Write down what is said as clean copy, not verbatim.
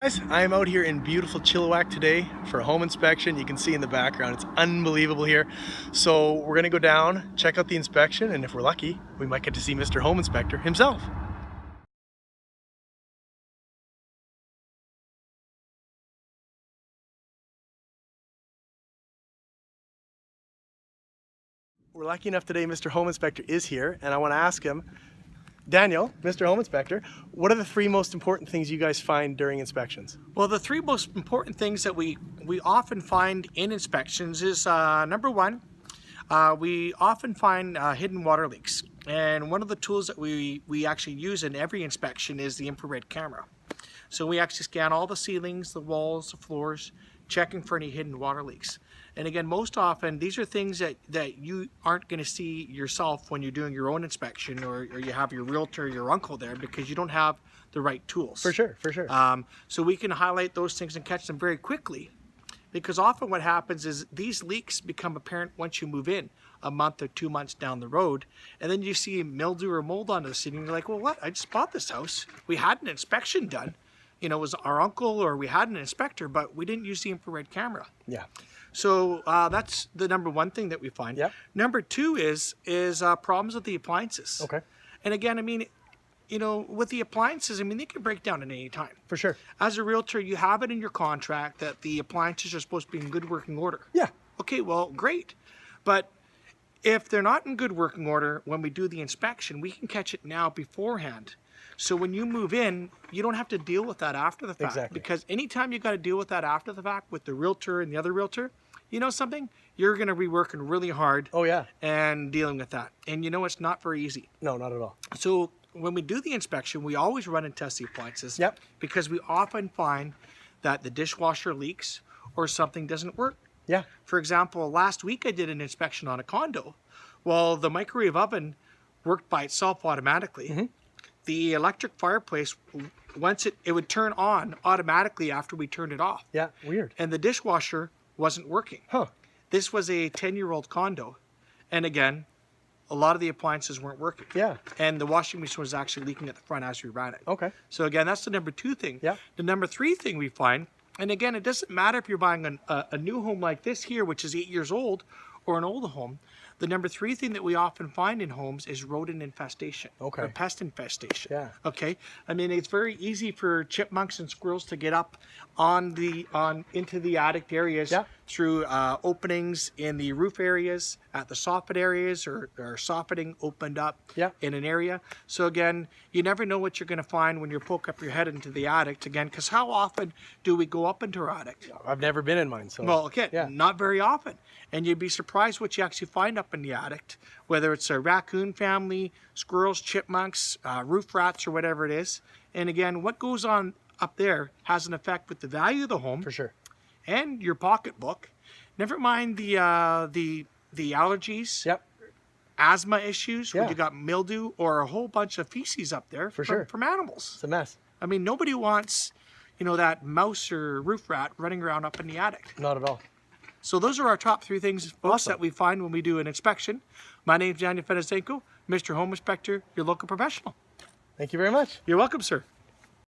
Guys, I am out here in beautiful Chilliwack today for a home inspection. You can see in the background, it's unbelievable here. So we're gonna go down, check out the inspection, and if we're lucky, we might get to see Mr. Home Inspector himself. We're lucky enough today, Mr. Home Inspector is here, and I wanna ask him, Daniel, Mr. Home Inspector, what are the three most important things you guys find during inspections? Well, the three most important things that we often find in inspections is number one, we often find hidden water leaks. And one of the tools that we actually use in every inspection is the infrared camera. So we actually scan all the ceilings, the walls, the floors, checking for any hidden water leaks. And again, most often, these are things that you aren't going to see yourself when you're doing your own inspection or you have your realtor or your uncle there because you don't have the right tools. For sure, for sure. So we can highlight those things and catch them very quickly because often what happens is these leaks become apparent once you move in a month or 2 months down the road. And then you see mildew or mold on the ceiling and you're like, well, what? I just bought this house. We had an inspection done. You know, it was our uncle or we had an inspector, but we didn't use the infrared camera. Yeah. So that's the number one thing that we find. Yep. Number two is problems with the appliances. Okay. And again, I mean, you know, with the appliances, I mean, they can break down at any time. For sure. As a realtor, you have it in your contract that the appliances are supposed to be in good working order. Yeah. Okay, well, great. But if they're not in good working order when we do the inspection, we can catch it now beforehand. So when you move in, you don't have to deal with that after the fact. Exactly. Because anytime you got to deal with that after the fact with the realtor and the other realtor, you know something? You're going to be working really hard. Oh, yeah. And dealing with that. And you know, it's not very easy. No, not at all. So when we do the inspection, we always run and test the appliances. Yep. Because we often find that the dishwasher leaks or something doesn't work. Yeah. For example, last week I did an inspection on a condo. Well, the microwave oven worked by itself automatically. Mm-hmm. The electric fireplace, once it would turn on automatically after we turned it off. Yeah, weird. And the dishwasher wasn't working. Huh. This was a 10-year-old condo. And again, a lot of the appliances weren't working. Yeah. And the washing machine was actually leaking at the front as we ran it. Okay. So again, that's the number two thing. Yeah. The number three thing we find, and again, it doesn't matter if you're buying a new home like this here, which is 8 years old, or an older home. The number three thing that we often find in homes is rodent infestation. Okay. Or pest infestation. Yeah. Okay. I mean, it's very easy for chipmunks and squirrels to get up into the attic areas. Yeah. Through openings in the roof areas, at the soffit areas, or soffitting opened up. Yeah. In an area. So again, you never know what you're going to find when you poke up your head into the attic again, because how often do we go up into our attic? I've never been in mine, so. Well, again, yeah. Not very often. And you'd be surprised what you actually find up in the attic, whether it's a raccoon family, squirrels, chipmunks, roof rats, or whatever it is. And again, what goes on up there has an effect with the value of the home. For sure. And your pocketbook. Never mind the allergies. Yep. Asthma issues, Yeah. when you got mildew or a whole bunch of feces up there from animals. It's a mess. I mean, nobody wants, you know, that mouse or roof rat running around up in the attic. Not at all. So those are our top three things, folks, Awesome. that we find when we do an inspection. My name's Daniel Fedosenko, Mr. Home Inspector, your local professional. Thank you very much. You're welcome, sir.